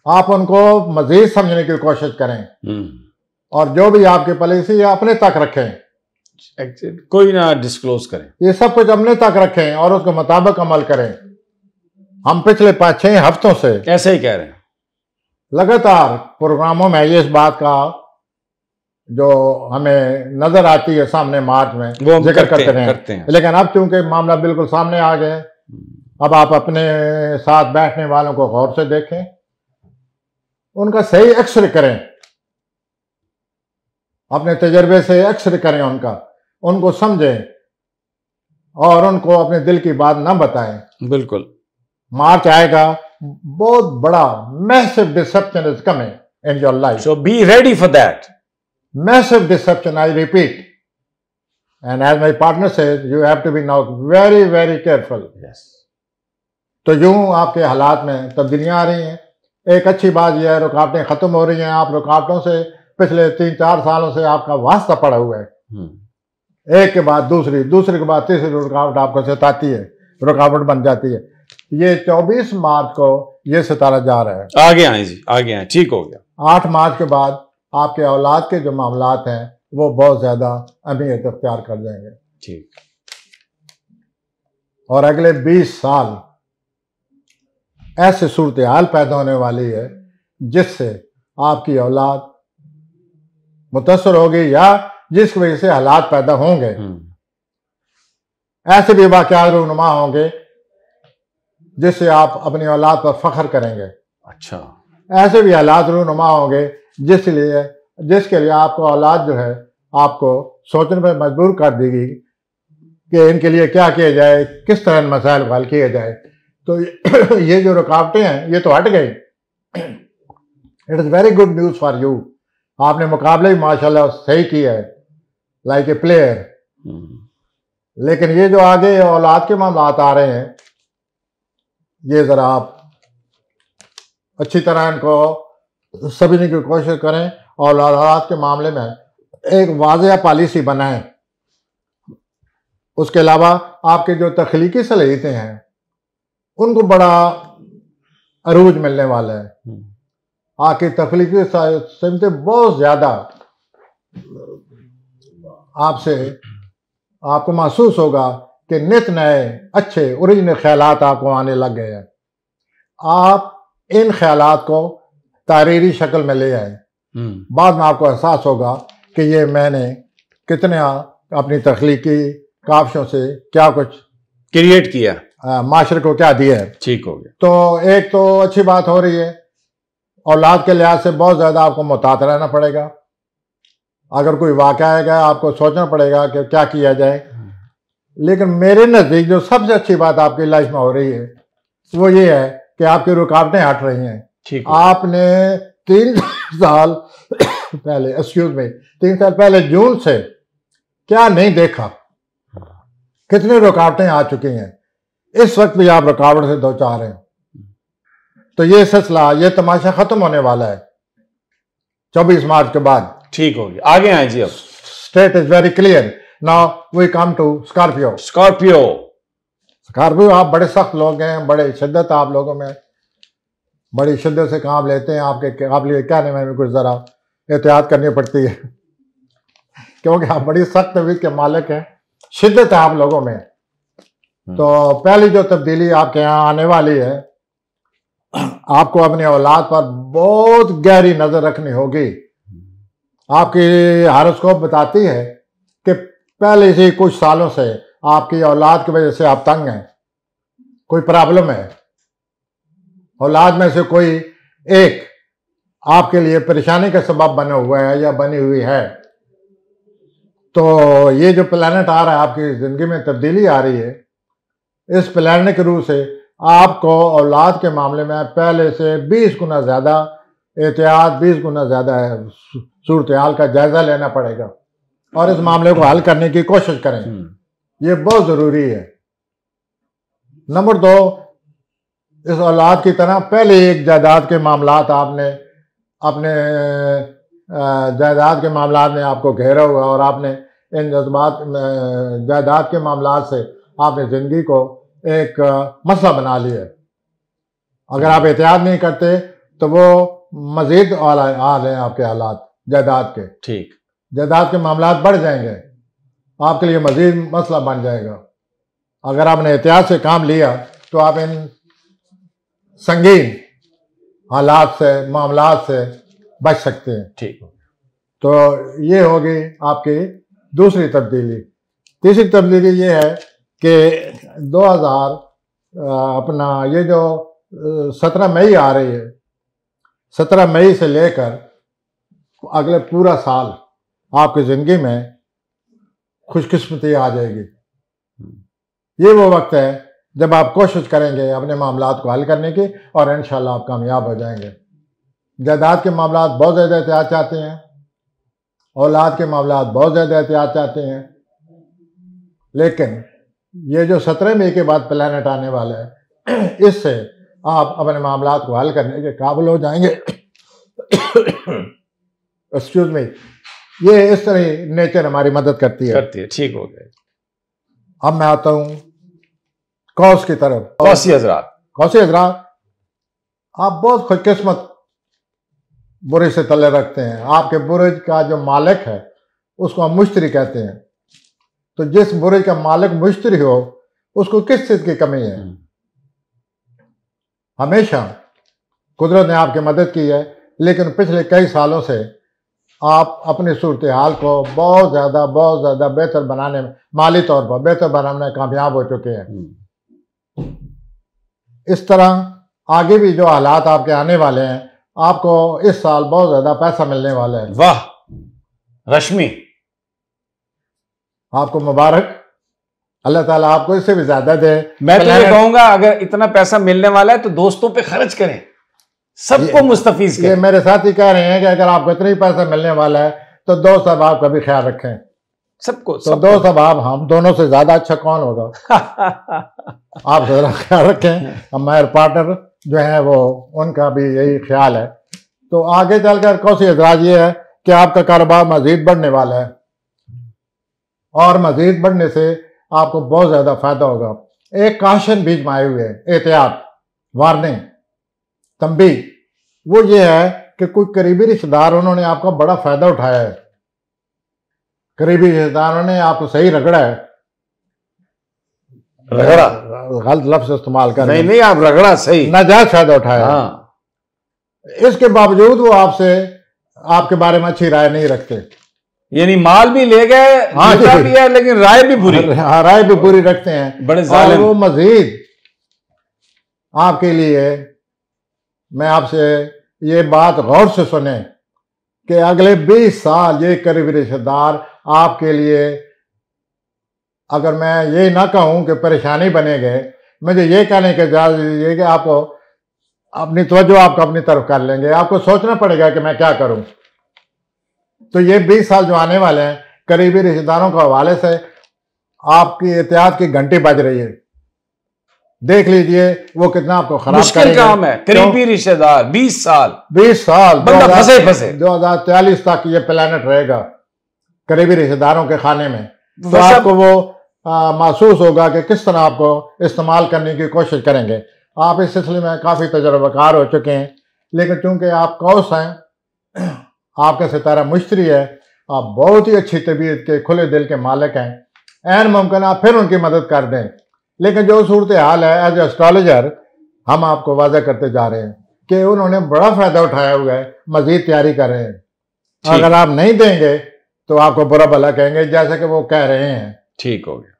Speaker 2: आप उनको मजीद समझने की कोशिश करें और जो भी आपकी पॉलिसी है अपने तक रखें,
Speaker 1: कोई ना डिस्क्लोज करें,
Speaker 2: ये सब कुछ अपने तक रखें और उसके मुताबिक अमल करें। हम पिछले 5-6 हफ्तों से
Speaker 1: ऐसे ही कह रहे हैं,
Speaker 2: लगातार प्रोग्रामों में ये इस बात का जो हमें नजर आती है सामने मार्च में
Speaker 1: वो
Speaker 2: जिक्र करते हैं। लेकिन अब चूंकि मामला बिल्कुल सामने आ गया, अब आप अपने साथ बैठने वालों को गौर से देखें, उनका सही एक्सरे करें, अपने तजर्बे से एक्सरे करें उनको समझें और उनको अपने दिल की बात ना बताएं।
Speaker 1: बिल्कुल।
Speaker 2: मार्च आएगा, बहुत बड़ा massive deception is coming in your life,
Speaker 1: so be ready for that.
Speaker 2: Massive deception, I repeat. And as my partner says, you have to be now very, very careful.
Speaker 1: Yes.
Speaker 2: तो यूं आपके हालात में तब्दीलियां आ रही हैं। एक अच्छी बात यह है, रुकावटें खत्म हो रही हैं। आप रुकावटों से पिछले 3-4 सालों से आपका वास्ता पड़ा हुआ है। एक के बाद दूसरी, दूसरे के बाद तीसरी रुकावट आपको सताती है, रुकावट बन जाती है। ये 24 मार्च को ये सितारा जा रहा है।
Speaker 1: आगे आए जी, आगे आए, ठीक हो गया।
Speaker 2: 8 मार्च के बाद आपके औलाद के जो मामलात हैं वो बहुत ज्यादा अहमियत अख्तियार कर जाएंगे।
Speaker 1: ठीक।
Speaker 2: और अगले 20 साल ऐसे सूरत हाल पैदा होने वाली है जिससे आपकी औलाद मुतासर होगी या जिसकी वजह से हालात पैदा होंगे। ऐसे भी वाक़या रूनुमा होंगे जिससे आप अपनी औलाद पर फख्र करेंगे।
Speaker 1: अच्छा।
Speaker 2: ऐसे भी हालात रूनुमा होंगे जिसके लिए आपको औलाद जो है आपको सोचने पर मजबूर कर देगी कि इनके लिए क्या किया जाए, किस तरह मसाइल हल किए जाए। तो ये जो रुकावटें हैं ये तो हट गई। It is very good news for you. आपने मुकाबले माशाल्लाह सही किया है, लाइक ए प्लेयर। लेकिन ये जो आगे औलाद के मामला आ रहे हैं, ये ज़रा आप अच्छी तरह इनको समझने की कोशिश करें और औलाद के मामले में एक वाज़ेह पॉलिसी बनाएं। उसके अलावा आपके जो तख्लीकी सलाहियतें हैं उनको बड़ा अरूज मिलने वाला है। आपकी तख्लीकी सलाहियतें बहुत ज़्यादा आपको महसूस होगा कि नित नए अच्छे ओरिजिनल ख्यालात आपको आने लग गए हैं। आप इन ख्यालात को तारीरी शक्ल में ले आए। बाद में आपको एहसास होगा कि ये मैंने कितने अपनी तख्लीकी काविशों से क्या कुछ
Speaker 1: क्रिएट किया,
Speaker 2: माशरे को क्या दिया है।
Speaker 1: ठीक हो गया।
Speaker 2: तो एक तो अच्छी बात हो रही है, औलाद के लिहाज से बहुत ज़्यादा आपको मुहतात रहना पड़ेगा। अगर कोई वाक़या आएगा आपको सोचना पड़ेगा कि क्या किया जाए। लेकिन मेरे नज़दीक जो सबसे अच्छी बात आपकी लाइफ में हो रही है वो ये है कि आपकी रुकावटें हट रही हैं।
Speaker 1: ठीक,
Speaker 2: आपने 3 साल पहले, एक्सक्यूज मी, 3 साल पहले जून से क्या नहीं देखा, कितनी रुकावटें आ चुकी हैं। इस वक्त भी आप रुकावट से 2-4 हैं। तो ये सिलसिला, ये तमाशा खत्म होने वाला है 24 मार्च के बाद।
Speaker 1: ठीक हो गया, आगे आए जी। अब
Speaker 2: state is very clear. Now we come to Scorpio. Scorpio, आप बड़े सख्त लोग हैं, बड़े शिद्दत आप लोगों में, बड़ी शिद्दत से काम लेते हैं। आप लिए कहने में कुछ ज़रा एहतियात करनी पड़ती है क्योंकि आप बड़ी सख्त तबीयत के मालिक हैं, शिद्दत है आप लोगों में। तो पहली जो तब्दीली आपके यहाँ आने वाली है, आपको अपनी औलाद पर बहुत गहरी नज़र रखनी होगी। आपकी हारोस्कोप बताती है कि पहले से कुछ सालों से आपकी औलाद की वजह से आप तंग हैं, कोई प्रॉब्लम है, औलाद में से कोई एक आपके लिए परेशानी का सबब बना हुआ है या बनी हुई है। तो ये जो प्लैनेट आ रहा है, आपकी ज़िंदगी में तब्दीली आ रही है, इस प्लैनेट के रूप से आपको औलाद के मामले में पहले से 20 गुना ज़्यादा एहतियात, 20 गुना ज़्यादा सूरत हाल का जायज़ा लेना पड़ेगा और इस मामले को हल करने की कोशिश करें। ये बहुत ज़रूरी है। नंबर 2, इस औलाद की तरह पहले एक जायदाद के मामलात आपने अपने जायदाद के मामलात में आपको घेरा हुआ और आपने इन जज्बात जायदाद के मामलात से आपने ज़िंदगी को एक मसला बना लिया। अगर आप एहतियात नहीं करते तो वो मज़ीद आ रहे हैं आपके हालात जायदाद के।
Speaker 1: ठीक,
Speaker 2: जायदाद के मामलात बढ़ जाएंगे, आपके लिए मज़ीद मसला बन जाएगा। अगर आपने एहतियात से काम लिया तो आप इन संगीन हालात से, मामलात से बच सकते हैं।
Speaker 1: ठीक।
Speaker 2: तो ये होगी आपकी दूसरी तब्दीली। तीसरी तब्दीली ये है कि 2000 अपना ये जो 17 मई आ रही है, 17 मई से लेकर अगले पूरा साल आपकी ज़िंदगी में खुशकिस्मती आ जाएगी। ये वो वक्त है जब आप कोशिश करेंगे अपने मामलात को हल करने की और इंशाल्लाह आप कामयाब हो जाएंगे। जायदाद के मामलात बहुत ज़्यादा एहतियात चाहते हैं, औलाद के मामलात बहुत ज़्यादा एहतियात चाहते हैं, लेकिन ये जो 17 मई के बाद प्लैनेट आने वाला है, इससे आप अपने मामलात को हल करने के काबिल हो जाएंगे। एक्सक्यूज मी, ये इस तरह नेचर हमारी मदद करती है।
Speaker 1: ठीक हो गया।
Speaker 2: अब मैं आता हूँ कौस की तरफ।
Speaker 1: कौसी हजरात,
Speaker 2: आप बहुत खुशकिस्मत बुरज से तले रखते हैं। आपके बुरज का जो मालिक है उसको हम मुश्तरी कहते हैं। तो जिस बुरज का मालिक मुश्तरी हो उसको किस चीज़ की कमी है? हमेशा कुदरत ने आपकी मदद की है, लेकिन पिछले कई सालों से आप अपनी सूरत हाल को बहुत ज़्यादा बेहतर बनाने में, माली तौर पर बेहतर बनाने में कामयाब हो चुके हैं। इस तरह आगे भी जो हालात आपके आने वाले हैं, आपको इस साल बहुत ज़्यादा पैसा मिलने वाला है।
Speaker 1: वाह रश्मि,
Speaker 2: आपको मुबारक, अल्लाह ताला आपको इससे भी ज़्यादा दे।
Speaker 1: मैं तो ये कहूँगा अगर इतना पैसा मिलने वाला है तो दोस्तों पे खर्च करें, सबको मुस्तफीज करें।
Speaker 2: ये मेरे साथी कह रहे हैं कि अगर आपको इतना ही पैसा मिलने वाला है तो दोस्त अब आपका भी ख्याल रखें,
Speaker 1: सबको।
Speaker 2: तो दोस्त अब आप, हम दोनों से ज़्यादा अच्छा कौन होगा? आप ज़रा ख्याल रखें। हमारे पार्टनर जो है वो, उनका भी यही ख्याल है। तो आगे चलकर कौसी हजरात ये है कि आपका कारोबार मज़ीद बढ़ने वाला है और मज़ीद बढ़ने से आपको बहुत ज़्यादा फ़ायदा होगा। एक काशन बीच में आए हुए हैं, एहतियात, वार्निंग, तंबी। वो ये है कि कोई करीबी रिश्तेदार, उन्होंने आपका बड़ा फ़ायदा उठाया है। करीबी रिश्तेदारों ने आपको सही रगड़ा है।
Speaker 1: रगड़ा
Speaker 2: गलत लफ्ज़ इस्तेमाल कर,
Speaker 1: नहीं, आप रगड़ा सही,
Speaker 2: नाजायज फ़ायदा उठाया।
Speaker 1: हाँ।
Speaker 2: इसके बावजूद वो आपसे, आपके बारे में अच्छी राय नहीं रखते।
Speaker 1: यानी माल भी ले गए,
Speaker 2: हाँ
Speaker 1: भी है, लेकिन राय भी बुरी।
Speaker 2: हाँ, राय भी बुरी रखते हैं,
Speaker 1: बड़े
Speaker 2: और वो मजीद आपके लिए, मैं आपसे ये बात गौर से सुने, कि अगले 20 साल ये करीबी रिश्तेदार आपके लिए, अगर मैं ये ना कहूं कि परेशानी बनेंगे, मुझे ये कहने के इजाजत दीजिए कि आपको अपनी तवज्जो आपको अपनी तरफ कर लेंगे। आपको सोचना पड़ेगा कि मैं क्या करूं। तो ये 20 साल जो आने वाले हैं, करीबी रिश्तेदारों के हवाले से आपकी एहतियात की घंटी बज रही है। देख लीजिए वो कितना आपको खराब
Speaker 1: मुश्किल काम है। करीबी रिश्तेदार 20 साल
Speaker 2: 2043 तक ये प्लेनेट रहेगा करीबी रिश्तेदारों के खाने में। तो आपको वो महसूस होगा कि किस तरह आपको इस्तेमाल करने की कोशिश करेंगे। आप इस सिलसिले में काफ़ी तजर्बाकार हो चुके हैं, लेकिन चूंकि आप कौस हैं, आपका सितारा मुश्तरी है, आप बहुत ही अच्छी तबीयत के खुले दिल के मालिक हैं, ऐन मुमकिन आप फिर उनकी मदद कर दें। लेकिन जो सूरत हाल है, एज एस्ट्रोलॉजर हम आपको वादा करते जा रहे हैं कि उन्होंने बड़ा फ़ायदा उठाया हुआ है, मज़ीद तैयारी कर रहे हैं। अगर आप नहीं देंगे तो आपको बुरा भला कहेंगे, जैसे कि वो कह रहे हैं।
Speaker 1: ठीक हो गया।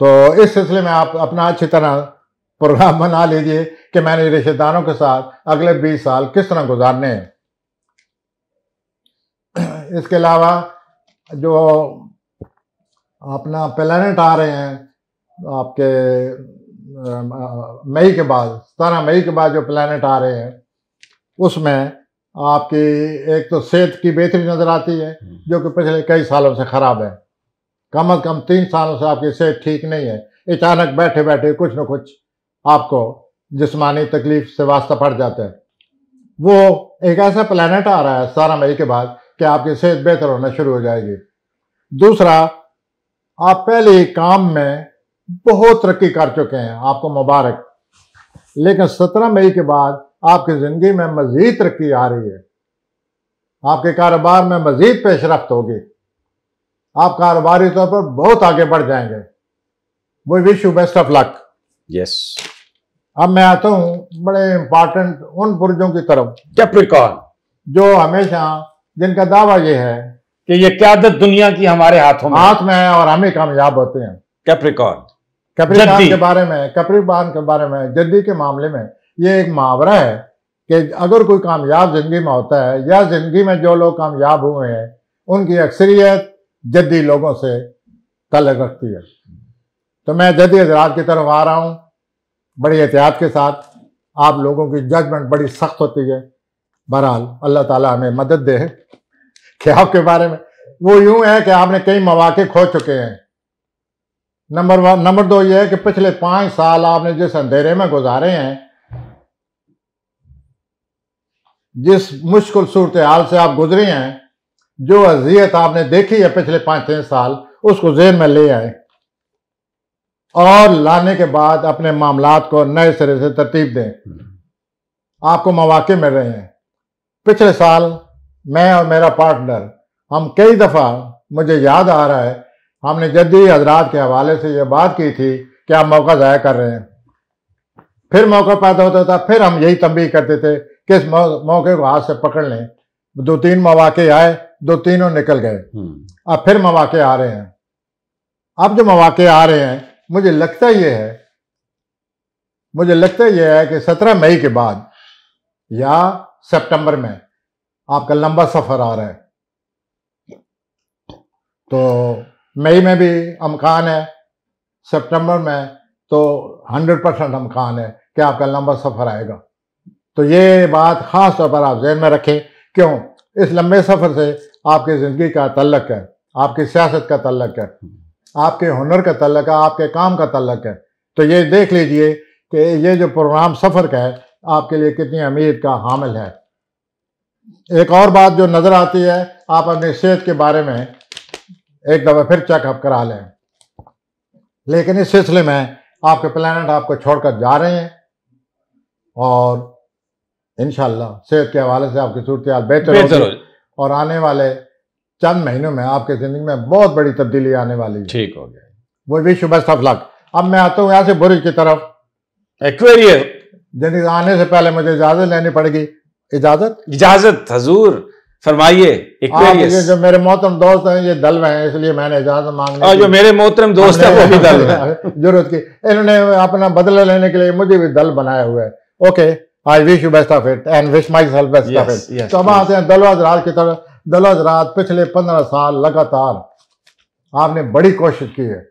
Speaker 2: तो इस सिलसिले में आप अपना अच्छी तरह प्रोग्राम बना लीजिए कि मैंने रिश्तेदारों के साथ अगले 20 साल किस तरह गुजारने हैं। इसके अलावा जो अपना प्लैनेट आ रहे हैं आपके मई के बाद, 17 मई के बाद जो प्लैनेट आ रहे हैं, उसमें आपकी एक तो सेहत की बेहतरी नज़र आती है, जो कि पिछले कई सालों से ख़राब है। कम अज़ कम 3 सालों से आपकी सेहत ठीक नहीं है। अचानक बैठे बैठे कुछ न कुछ आपको जिस्मानी तकलीफ से वास्ता पड़ जाता है। वो एक ऐसा प्लैनेट आ रहा है 17 मई के बाद कि आपकी सेहत बेहतर होना शुरू हो जाएगी। दूसरा, आप पहले ही काम में बहुत तरक्की कर चुके हैं, आपको मुबारक। लेकिन 17 मई के बाद आपकी ज़िंदगी में मज़ीद तरक्की आ रही है, आपके कारोबार में मज़ीद पेशरफ्त होगी, आप कारोबारी तौर पर बहुत आगे बढ़ जाएंगे। वो wish you best of luck.
Speaker 1: Yes.
Speaker 2: अब मैं आता हूँ बड़े इंपॉर्टेंट उन बुर्जों की तरफ,
Speaker 1: कैप्रिकॉर्न,
Speaker 2: जो हमेशा जिनका दावा ये है
Speaker 1: कि ये क़यादत दुनिया की हमारे हाथ में
Speaker 2: है और हम ही कामयाब होते हैं।
Speaker 1: कैप्रिकॉर्न
Speaker 2: के बारे में जद्दी के मामले में ये एक मुहावरा है कि अगर कोई कामयाब जिंदगी में होता है, या जिंदगी में जो लोग कामयाब हुए हैं, उनकी अक्सरियत जद्दी लोगों से ताल्लुक़ रखती है। तो मैं जद्दी हज़रात की तरफ आ रहा हूँ बड़ी एहतियात के साथ। आप लोगों की जजमेंट बड़ी सख्त होती है। बहरहाल अल्लाह ताला हमें मदद दे कि आपके बारे में वो यूं है कि आपने कई मौके खो चुके हैं। नंबर 1। नंबर 2 ये है कि पिछले 5 साल आपने जिस अंधेरे में गुजारे हैं, जिस मुश्किल सूरत हाल से आप गुजरे हैं, जो अजियत आपने देखी है पिछले 5-6 साल, उसको ज़हन में ले आए और लाने के बाद अपने मामलात को नए सिरे से तरतीब दें। आपको मौके मिल रहे हैं। पिछले साल मैं और मेरा पार्टनर, हम कई दफ़ा, मुझे याद आ रहा है, हमने जद्दी हजरात के हवाले से ये बात की थी कि आप मौका ज़ाया कर रहे हैं। फिर मौका पैदा होता था, फिर हम यही तंबीह करते थे कि इस मौके को हाथ से पकड़ लें। 2-3 मौके आए, 2-3 निकल गए। अब फिर मौके आ रहे हैं। अब जो मौके आ रहे हैं, मुझे लगता यह है कि 17 मई के बाद या सितंबर में आपका लंबा सफ़र आ रहा है। तो मई में भी अमकान है, सितंबर में तो 100% अमकान है कि आपका लंबा सफ़र आएगा। तो ये बात ख़ास तौर पर आप ज़हन में रखें। क्यों? इस लंबे सफ़र से आपकी ज़िंदगी का तल्लक है, आपकी सियासत का तल्लक है, आपके हुनर का तल्लक है, आपके काम का तल्लक है। तो ये देख लीजिए कि ये जो प्रोग्राम सफ़र का है आपके लिए कितनी अहमियत का हामिल है। एक और बात जो नज़र आती है, आप अपनी सेहत के बारे में एक दफ़ा फिर चेकअप करा लें। लेकिन इस सिलसिले में आपके प्लैनेट आपको छोड़कर जा रहे हैं और इंशाअल्लाह सेहत के हवाले से आपकी सूरत हाल बेहतर होगी और आने वाले चंद महीनों में आपकी ज़िंदगी में बहुत बड़ी तब्दीली आने वाली है।
Speaker 1: ठीक हो गया।
Speaker 2: वो wish you best of luck. अब मैं आता हूँ यहाँ से बुरुज की तरफ,
Speaker 1: एक्वेरियस।
Speaker 2: जिनके आने से पहले मुझे इजाज़त लेनी पड़ेगी।
Speaker 1: इजाज़त हजूर फरमाइए।
Speaker 2: ये जो मेरे मोहतरम दोस्त हैं ये दल्व हैं, इसलिए मैंने इजाज़त मांगनी।
Speaker 1: और जो मेरे मोहतरम दोस्त हैं वो भी दल्व हैं।
Speaker 2: जरूरत की इन्होंने अपना बदला लेने के लिए मुझे भी दल बनाया हुआ है। Okay, I wish you best of it and wish my self best of it. तो हम आते हैं दलवा हज़रात की तरफ। दिल रात पिछले 15 साल लगातार आपने बड़ी कोशिश की है।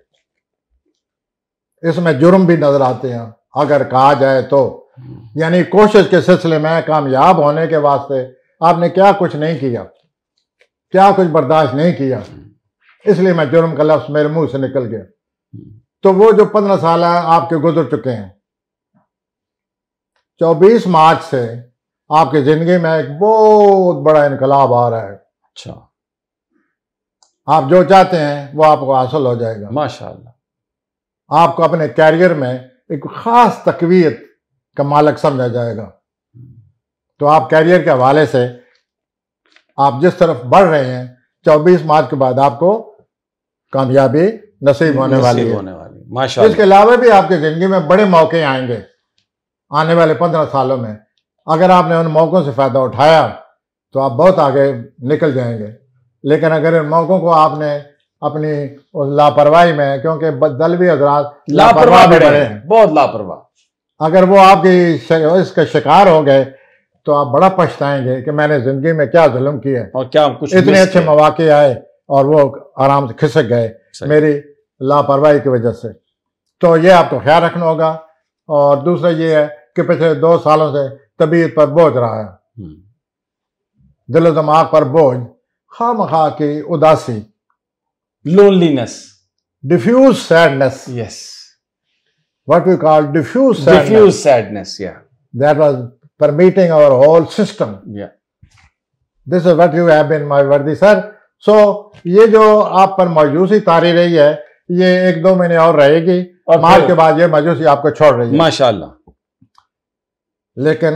Speaker 2: इसमें जुर्म भी नजर आते हैं अगर कहा जाए तो, यानी कोशिश के सिलसिले में कामयाब होने के वास्ते आपने क्या कुछ नहीं किया, क्या कुछ बर्दाश्त नहीं किया, इसलिए मैं जुर्म का लफ्ज मेरे मुंह से निकल गया। तो वो जो 15 साल आपके गुजर चुके हैं, 24 मार्च से आपकी जिंदगी में एक बहुत बड़ा इनकलाब आ रहा है।
Speaker 1: अच्छा,
Speaker 2: आप जो चाहते हैं वो आपको हासिल हो जाएगा
Speaker 1: माशाअल्लाह।
Speaker 2: आपको अपने कैरियर में एक खास तकवीत का मालिक समझा जाएगा। तो आप कैरियर के हवाले से आप जिस तरफ बढ़ रहे हैं, 24 मार्च के बाद आपको कामयाबी नसीब होने वाली है
Speaker 1: माशाअल्लाह।
Speaker 2: इसके अलावा भी आपकी जिंदगी में बड़े मौके आएंगे आने वाले 15 सालों में। अगर आपने उन मौक़ों से फ़ायदा उठाया तो आप बहुत आगे निकल जाएंगे। लेकिन अगर इन मौक़ों को आपने अपनी उस लापरवाही में, क्योंकि दलवी हज़रात
Speaker 1: लापरवाह बड़े हैं, बहुत लापरवाह,
Speaker 2: अगर वो आपकी इसका शिकार हो गए तो आप बड़ा पछताएंगे कि मैंने ज़िंदगी में क्या जुल्म किया
Speaker 1: और क्या कुछ
Speaker 2: इतने अच्छे मौके आए और वो आराम से खिसक गए मेरी लापरवाही की वजह से। तो ये आपको ख्याल रखना होगा। और दूसरा ये है कि पिछले 2 सालों से तबीयत पर बोझ रहा है, दिल दिमाग पर बोझ, खामखा की उदासी,
Speaker 1: loneliness,
Speaker 2: diffuse sadness,
Speaker 1: yes,
Speaker 2: what we call diffuse
Speaker 1: sadness, yeah
Speaker 2: that was permeating our whole system.
Speaker 1: Yeah
Speaker 2: this is what you have been my worthy sir. So ये जो आप पर मायूसी तारी रही है, ये 1-2 महीने और रहेगी और मार्च के बाद ये मायूसी आपको छोड़ रही है
Speaker 1: माशाल्लाह।
Speaker 2: लेकिन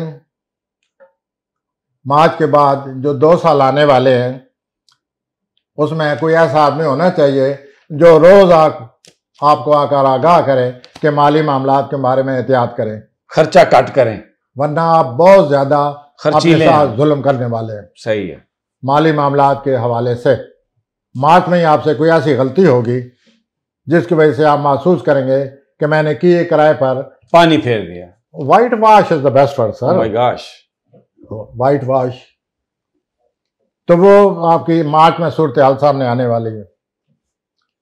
Speaker 2: मार्च के बाद जो 2 साल आने वाले हैं, उसमें कोई ऐसा आदमी होना चाहिए जो रोज आपको आकर आगाह करे कि माली मामलात के बारे में एहतियात करें,
Speaker 1: खर्चा कट करें,
Speaker 2: वरना आप बहुत ज्यादा अपने साथ जुल्म करने वाले हैं।
Speaker 1: सही है।
Speaker 2: माली मामलात के हवाले से मार्च में ही आपसे कोई ऐसी गलती होगी जिसकी वजह से आप महसूस करेंगे कि मैंने किए किराए पर
Speaker 1: पानी फेर दिया।
Speaker 2: White wash is the best word sir.
Speaker 1: My gosh,
Speaker 2: white wash. तो वो आपकी मार्च में सूरत हाल सामने आने वाली है,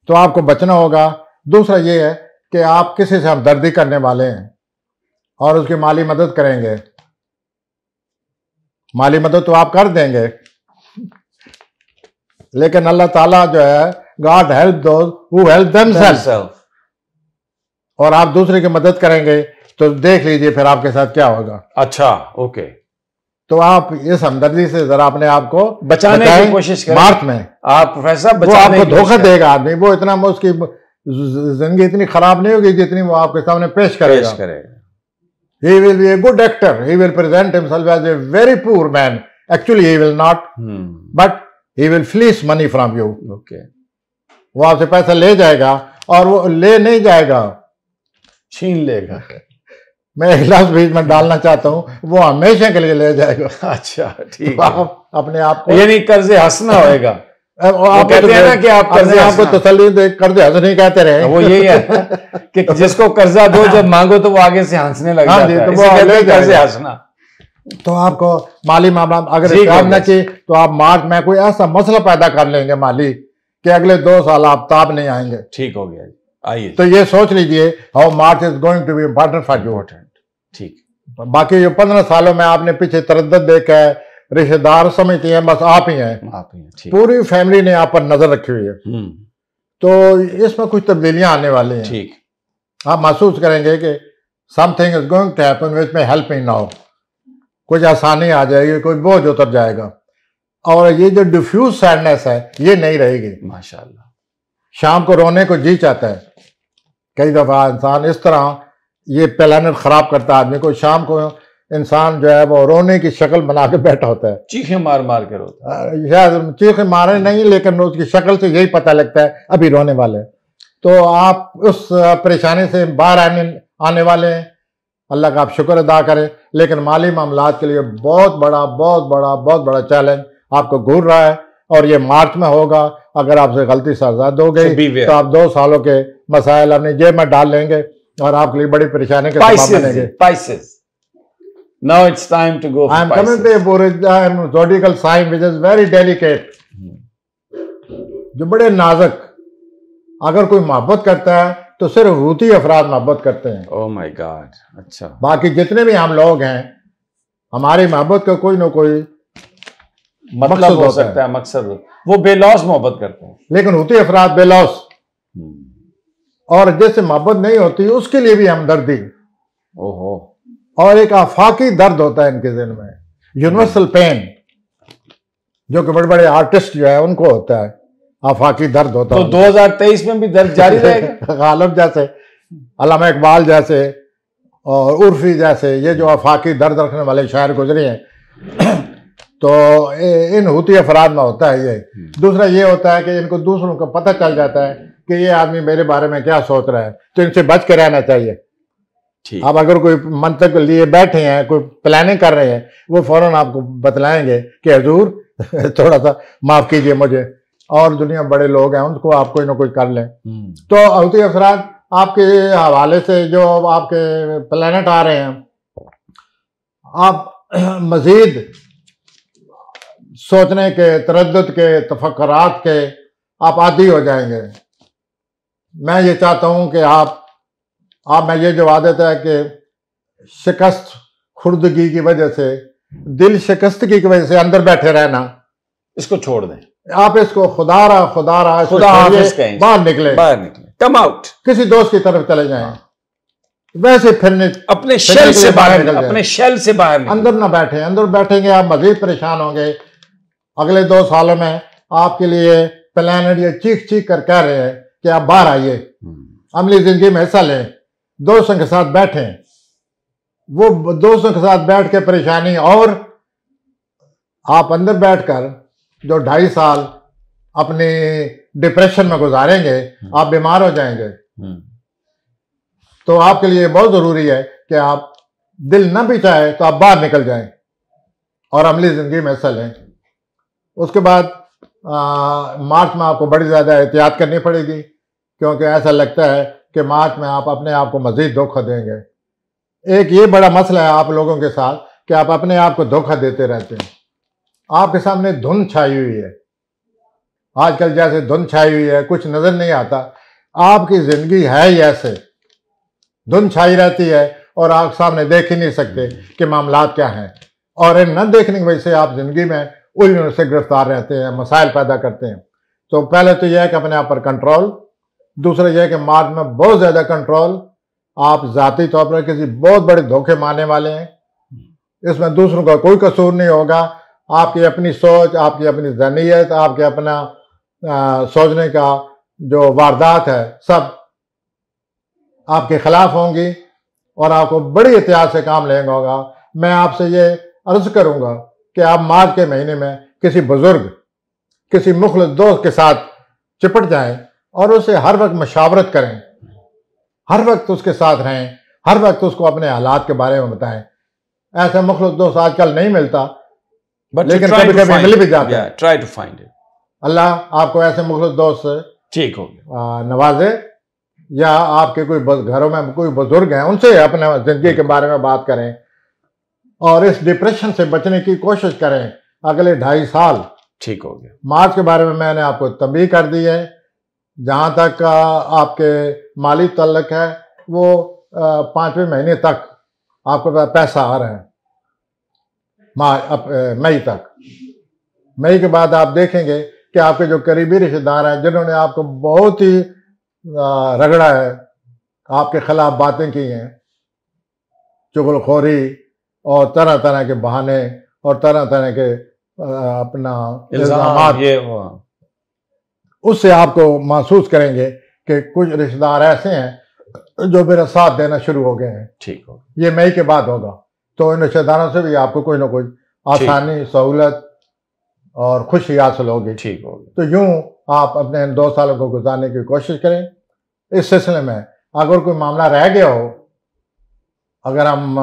Speaker 2: तो आपको बचना होगा। दूसरा ये है कि आप किसी से हमदर्दी करने वाले हैं और उसकी माली मदद करेंगे। माली मदद तो आप कर देंगे, लेकिन अल्लाह ताला जो है, God help those who help themselves, और आप दूसरे की मदद करेंगे तो देख लीजिए फिर आपके साथ क्या होगा।
Speaker 1: अच्छा, ओके।
Speaker 2: तो आप इस हमदर्दी से जरा अपने आप को
Speaker 1: बचाने की कोशिश करें। मार्च में
Speaker 2: आप प्रोफेसर वो आपको धोखा देगा आदमी, वो इतना उसकी जिंदगी इतनी खराब नहीं होगी जितनी वो आपके सामने पेश करेगा। He will be a good actor. He will present himself as a very poor man. Actually, he will not. But he will fleece money from you.
Speaker 1: Okay.
Speaker 2: वो आपसे पैसा ले जाएगा और वो ले नहीं जाएगा,
Speaker 1: छीन लेगा।
Speaker 2: मैं एक लफ्ज बीच में डालना चाहता हूँ, वो हमेशा के लिए ले जाएगा।
Speaker 1: अच्छा, ठीक।
Speaker 2: तो आप अपने आप को,
Speaker 1: यानी कर्जे हंसना होएगा। आप कहते हैं ना कि आप कर्जे
Speaker 2: आपको तसल्ली दे, कर्जे हंस नहीं कहते रहे।
Speaker 1: वो यही है कि जिसको कर्जा दो जब मांगो तो वो आगे से हंसने लग जाता है। तो वो कर्जे हंसना।
Speaker 2: तो आपको माली मामला अगर काम न किए तो आप मार्च में कोई ऐसा मसला पैदा कर लेंगे माली कि अगले 2 साल आप ताब नहीं आएंगे।
Speaker 1: ठीक हो गया, आइए।
Speaker 2: तो ये सोच लीजिए, how March is going to be important for you.
Speaker 1: ठीक।
Speaker 2: बाकी जो 15 सालों में आपने पीछे तरद्दुद देखा है, रिश्तेदार समझते हैं बस आप ही हैं, पूरी फैमिली ने आप पर नजर रखी हुई है। तो इसमें कुछ तब्दीलियां आने वाली हैं।
Speaker 1: ठीक।
Speaker 2: आप महसूस करेंगे कि something is going to happen which may help me now. कुछ आसानी आ जाएगी, कोई बोझ उतर जाएगा, और ये जो डिफ्यूज सैडनेस है ये नहीं रहेगी।
Speaker 1: माशाल्लाह।
Speaker 2: शाम को रोने को जी चाहता है। कई दफा इंसान इस तरह ये प्लानट खराब करता है आदमी को, शाम को इंसान जो है वो रोने की शक्ल बना के बैठा होता है,
Speaker 1: चीखें मार मार के रोता है।
Speaker 2: शायद चीखें मारे नहीं, लेकिन उसकी शक्ल से यही पता लगता है अभी रोने वाले। तो आप उस परेशानी से बाहर आने वाले हैं। अल्लाह का आप शुक्र अदा करें। लेकिन माली मामलात के लिए बहुत बड़ा चैलेंज आपको घूर रहा है, और ये मार्च में होगा। अगर आपसे गलती सरजद हो गई तो आप 2 सालों के मसाइल अपनी जेब में डाल लेंगे और आपके लिए बड़ी परेशानी के सबब बनेंगे।
Speaker 1: Now it's time to go for
Speaker 2: I am coming to a Buddhism zodiacal sign which is very delicate, जो बड़े नाजुक, अगर कोई मोहब्बत करता है तो सिर्फ रूती अफराद मोहब्बत करते हैं।
Speaker 1: Oh my God, अच्छा।
Speaker 2: बाकी जितने भी हम लोग हैं, हमारी मोहब्बत का कोई ना कोई
Speaker 1: मतलब हो सकता है, मकसद वो बेलौस मोहब्बत करते हैं,
Speaker 2: लेकिन रूती अफराद बेलौस, और जैसे मोहब्बत नहीं होती उसके लिए भी हमदर्दी,
Speaker 1: ओहो,
Speaker 2: और एक आफाकी दर्द होता है इनके दिल में, यूनिवर्सल पेन, जो कि बड़े बड़े आर्टिस्ट जो है उनको होता है, आफाकी दर्द होता है।
Speaker 1: तो 2023 में भी दर्द जारी रहेगा?
Speaker 2: गालिब जैसे, अल्लामा इकबाल जैसे और उर्फी जैसे ये जो आफाकी दर्द रखने वाले शायर गुजरे हैं, तो इन हुती अफराद में होता है ये। दूसरा ये होता है कि इनको दूसरों को पता चल जाता है कि ये आदमी मेरे बारे में क्या सोच रहा है, तो इनसे बच के रहना चाहिए। अब अगर कोई मंतक लिए बैठे हैं, कोई प्लानिंग कर रहे हैं, वो फौरन आपको बतलाएंगे कि हजूर थोड़ा सा माफ कीजिए मुझे, और दुनिया बड़े लोग हैं उनको आप कोई ना कोई कर लें। तो हुती अफराद आपके हवाले से जो आपके प्लैनेट आ रहे हैं, आप मजीद सोचने के, तरद्दुद के, तफक्कुरात के आप आदी हो जाएंगे। मैं ये चाहता हूं कि आप में ये जो आदत है कि शिकस्त खुर्दगी की वजह से, दिल शिकस्तगी की वजह से अंदर बैठे रहना,
Speaker 1: इसको छोड़ दें।
Speaker 2: आप इसको खुदा बाहर निकले,
Speaker 1: कम आउट,
Speaker 2: किसी दोस्त की तरफ चले जाएं, वैसे फिरने,
Speaker 1: अपने शेल से बाहर निकल, अपने शेल से बाहर निकल।
Speaker 2: अंदर ना बैठे, अंदर बैठेंगे आप मजीद परेशान होंगे। अगले 2 सालों में आपके लिए प्लानट ये चीख चीख कर कह रहे हैं कि आप बाहर आइए, अमली जिंदगी में हिस्सा लें, दोस्तों के साथ बैठें। वो दोस्तों के साथ बैठ के परेशानी, और आप अंदर बैठकर जो 2.5 साल अपने डिप्रेशन में गुजारेंगे, आप बीमार हो जाएंगे। तो आपके लिए बहुत जरूरी है कि आप दिल न भी चाहे तो आप बाहर निकल जाएं और अमली जिंदगी में हिस्सा लें। उसके बाद मार्च में आपको बड़ी ज़्यादा एहतियात करनी पड़ेगी, क्योंकि ऐसा लगता है कि मार्च में आप अपने आप को मजीद धोखा देंगे। एक ये बड़ा मसला है आप लोगों के साथ कि आप अपने आप को धोखा देते रहते हैं। आपके सामने धुंध छाई हुई है, आजकल जैसे धुंध छाई हुई है, कुछ नजर नहीं आता। आपकी जिंदगी है ही ऐसे, धुंध छाई रहती है और आप सामने देख ही नहीं सकते कि मामलात क्या हैं, और इन न देखने की वजह से आप जिंदगी में उलझनों से गिरफ्तार रहते हैं, मसाइल पैदा करते हैं। तो पहले तो यह है कि अपने आप पर कंट्रोल, दूसरा यह है कि मार्च में बहुत ज़्यादा कंट्रोल। आप ज़ाती तौर पर किसी बहुत बड़े धोखे मारने वाले हैं, इसमें दूसरों का कोई कसूर नहीं होगा। आपकी अपनी सोच, आपकी अपनी ज़हनियत, आपके अपना सोचने का जो वारदात है, सब आपके खिलाफ होंगी और आपको बड़ी एहतियात से काम लेना होगा। मैं आपसे ये अर्ज करूँगा कि आप मार्च के महीने में किसी बुजुर्ग, किसी मुखलिस दोस्त के साथ चिपट जाएं और उससे हर वक्त मशावरत करें, हर वक्त उसके साथ रहें, हर वक्त उसको अपने हालात के बारे में बताएं। ऐसा मुखलिस दोस्त आजकल नहीं मिलता, लेकिन कभी कभी मिल भी जाता है।
Speaker 1: Try to find it.
Speaker 2: अल्लाह आपको ऐसे मुखलिस दोस्त
Speaker 1: ठीक हो गया
Speaker 2: नवाजे, या आपके कोई घरों में कोई बुजुर्ग हैं उनसे अपने जिंदगी के बारे में बात करें और इस डिप्रेशन से बचने की कोशिश करें अगले 2.5 साल।
Speaker 1: ठीक हो गया।
Speaker 2: मार्च के बारे में मैंने आपको तंबीह कर दी है। जहां तक आपके माली तल्लक है, वो 5वें महीने तक आपके पास पैसा आ रहा है, मई तक। मई के बाद आप देखेंगे कि आपके जो करीबी रिश्तेदार हैं, जिन्होंने आपको बहुत ही रगड़ा है, आपके खिलाफ बातें की हैं, चुगलखोरी और तरह तरह के बहाने और तरह तरह के अपना इल्जाम, उससे आपको महसूस करेंगे कि कुछ रिश्तेदार ऐसे हैं जो मेरा साथ देना शुरू हो गए हैं।
Speaker 1: ठीक हो,
Speaker 2: ये मई के बाद होगा। तो इन रिश्तेदारों से भी आपको कोई ना कोई आसानी, सहूलत और खुशी हासिल होगी।
Speaker 1: ठीक होगी।
Speaker 2: तो यूं आप अपने 2 सालों को गुजारने की कोशिश करें। इस सिलसिले में अगर कोई मामला रह गया हो, अगर हम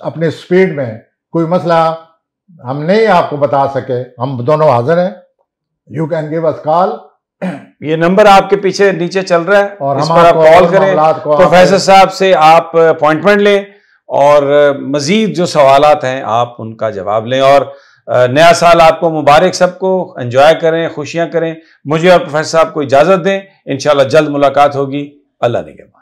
Speaker 2: अपनी स्पीड में कोई मसला हम नहीं आपको बता सके, हम दोनों हाजिर हैं। You can give us call.
Speaker 1: ये नंबर आपके पीछे नीचे चल रहा है,
Speaker 2: और
Speaker 1: इस पर आप कॉल करें, प्रोफेसर साहब से आप अपॉइंटमेंट लें और मज़ीद जो सवालात हैं आप उनका जवाब लें। और नया साल आपको मुबारक, सबको एंजॉय करें, खुशियां करें। मुझे और प्रोफेसर साहब को इजाज़त दें, इंशाल्लाह जल्द मुलाकात होगी। अल्लाह निगहबान।